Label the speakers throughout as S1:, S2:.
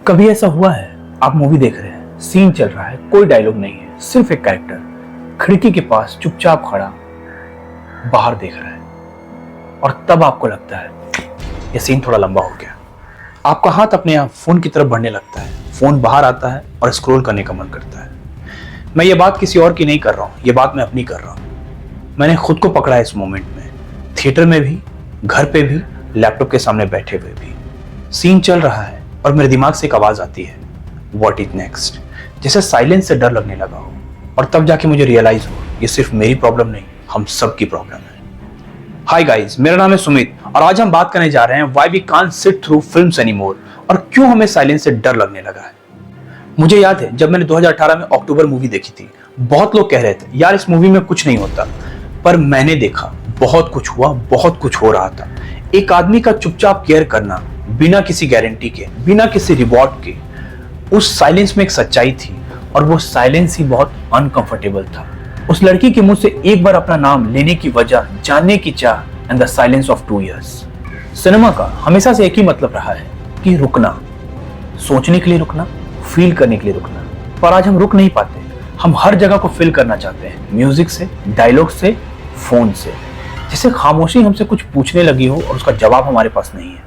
S1: कभी ऐसा हुआ है, आप मूवी देख रहे हैं, सीन चल रहा है, कोई डायलॉग नहीं है, सिर्फ एक कैरेक्टर खिड़की के पास चुपचाप खड़ा बाहर देख रहा है और तब आपको लगता है ये सीन थोड़ा लंबा हो गया। आपका हाथ अपने आप फोन की तरफ बढ़ने लगता है, फोन बाहर आता है और स्क्रॉल करने का मन करता है। मैं ये बात किसी और की नहीं कर रहा हूँ, ये बात मैं अपनी कर रहा हूँ। मैंने खुद को पकड़ा इस मोमेंट में, थिएटर में भी, घर पे भी, लैपटॉप के सामने बैठे हुए भी। सीन चल रहा है और मेरे दिमाग से एक आवाज आती है, व्हाट इज नेक्स्ट, जैसे साइलेंस से डर लगने लगा हो। और तब जाके मुझे रियलाइज हो ये सिर्फ मेरी प्रॉब्लम नहीं, हम सब की प्रॉब्लम है। हाय गाइस, मेरा नाम है सुमित और आज हम बात करने जा रहे हैं why we can't sit through films anymore और क्यों हमें साइलेंस से डर लगने लगा है। मुझे याद है जब मैंने 2018 में अक्टूबर मूवी देखी थी, बहुत लोग कह रहे थे यार इस मूवी में कुछ नहीं होता, पर मैंने देखा बहुत कुछ हुआ, बहुत कुछ हो रहा था। एक आदमी का चुपचाप केयर करना बिना किसी गारंटी के, बिना किसी रिवॉर्ड के, उस साइलेंस में एक सच्चाई थी और वो साइलेंस ही बहुत अनकंफर्टेबल था। उस लड़की के मुंह से एक बार अपना नाम लेने की वजह, जानने की चाह, and the silence of 2 years। Cinema का हमेशा से एक ही मतलब रहा है कि रुकना, सोचने के लिए रुकना, फील करने के लिए रुकना। पर आज हम रुक नहीं पाते, हम हर जगह को फील करना चाहते हैं, म्यूजिक से, डायलॉग से, फोन से। जैसे खामोशी हमसे कुछ पूछने लगी हो और उसका जवाब हमारे पास नहीं है।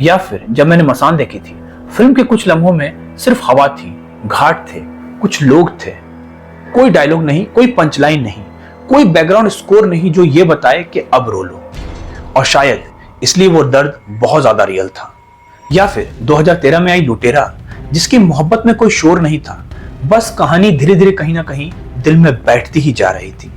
S1: या फिर जब मैंने मसान देखी थी, फिल्म के कुछ लम्हों में सिर्फ हवा थी, घाट थे, कुछ लोग थे, कोई डायलॉग नहीं, कोई पंचलाइन नहीं, कोई बैकग्राउंड स्कोर नहीं जो ये बताए कि अब रो लो। और शायद इसलिए वो दर्द बहुत ज्यादा रियल था। या फिर 2013 में आई लुटेरा, जिसकी मोहब्बत में कोई शोर नहीं था, बस कहानी धीरे धीरे कहीं ना कहीं दिल में बैठती ही जा रही थी।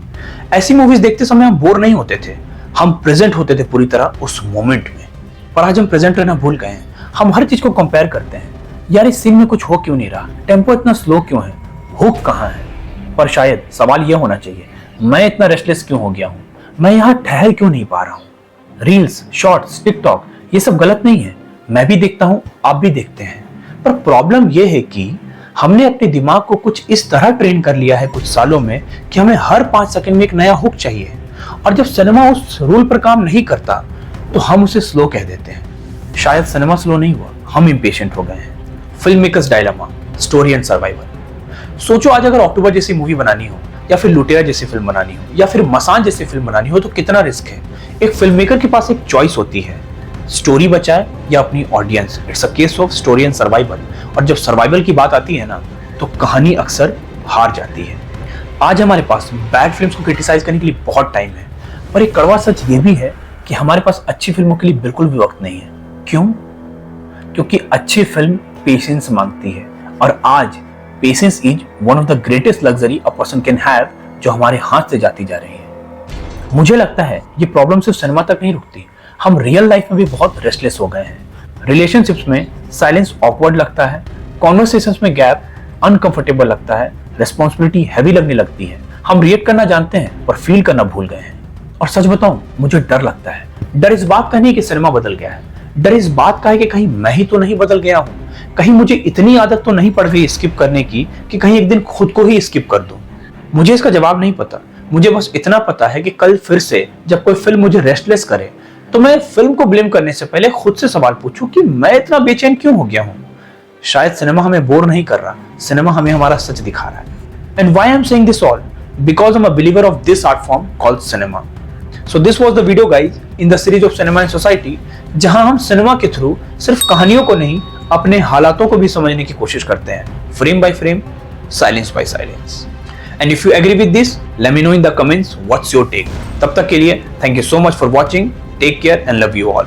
S1: ऐसी मूवीज देखते समय हम बोर नहीं होते थे, हम प्रेजेंट होते थे पूरी तरह उस मोमेंट में। पर आज हम प्रेजेंट रहना भूल गए हैं, हम हर चीज को कंपेयर करते हैं। यार इस सीन में कुछ हो क्यों नहीं रहा, टेम्पो इतना स्लो क्यों है, हुक कहाँ है। पर शायद सवाल यह होना चाहिए, मैं इतना रेस्टलेस क्यों हो गया हूँ, मैं यहाँ ठहर क्यों नहीं पा रहा हूँ। रील्स, शॉर्ट्स, टिकटॉक ये सब गलत नहीं है, मैं भी देखता हूँ, आप भी देखते हैं। पर प्रॉब्लम यह है कि हमने अपने दिमाग को कुछ इस तरह ट्रेन कर लिया है कुछ सालों में कि हमें हर 5 सेकंड में एक नया हुक चाहिए। और जब सिनेमा उस रूल पर काम नहीं करता तो हम उसे स्लो कह देते हैं। शायद सिनेमा स्लो नहीं हुआ, हम इम्पेशेंट हो गए हैं। Film makers dilemma, story and survival. सोचो आज अगर अक्टूबर जैसी मूवी बनानी हो, या फिर लुटेरा जैसी फिल्म बनानी हो, या फिर मसान जैसी फिल्म बनानी हो, तो कितना रिस्क है। एक फिल्म मेकर के पास एक चॉइस होती है, स्टोरी बचाए या अपनी audience. It's a case of story and survival. और जब सर्वाइवल की बात आती है ना, तो कहानी अक्सर हार जाती है। आज हमारे पास बैड फिल्म्स को क्रिटिसाइज करने के लिए बहुत टाइम है, पर एक कड़वा सच ये भी है कि हमारे पास अच्छी फिल्मों के लिए बिल्कुल भी वक्त नहीं है। क्यों? क्योंकि अच्छी फिल्म पेशेंस मांगती है, और आज patience is one of the greatest luxury a person can have, जो हमारे हाथ से जाती जा रही है। मुझे लगता है ये प्रॉब्लम सिर्फ सिनेमा तक नहीं रुकती, हम रियल लाइफ में भी बहुत रेस्टलेस हो गए हैं। रिलेशनशिप्स में साइलेंस ऑकवर्ड लगता है, कॉन्वर्सेशंस में गैप अनकंफर्टेबल लगता है, रिस्पॉन्सिबिलिटी हैवी लगने लगती है। हम रिएक्ट करना जानते हैं पर फील करना भूल गए हैं। और सच बताऊं, मुझे डर लगता है। डर इस बात का नहीं कि सिनेमा बदल गया है, डर इस बात का है कि कहीं मैं ही तो नहीं बदल गया हूं, कहीं मुझे इतनी आदत तो नहीं पड़ गई स्किप करने की कि कहीं एक दिन खुद को ही स्किप कर दूं। मुझे इसका जवाब नहीं पता, मुझे बस इतना पता है कि कल फिर से जब कोई फिल्म मुझे रेस्टलेस करे तो मैं फिल्म को ब्लेम करने से पहले खुद से सवाल पूछूं कि मैं इतना बेचैन क्यों हो गया हूं। शायद सिनेमा हमें बोर नहीं कर रहा, सिनेमा हमें हमारा सच दिखा रहा है। And why I am saying this all, because I am a believer of this art form called cinema. So this was the video guys in the series of cinema and society, जहां हम cinema के through सिर्फ कहानियों को नहीं, अपने हालातों को भी समझने की कोशिश करते हैं, frame by frame, silence by silence. And if you agree with this, let me know in the comments what's your take. तब तक के लिए thank you so much for watching. Take care and love you all.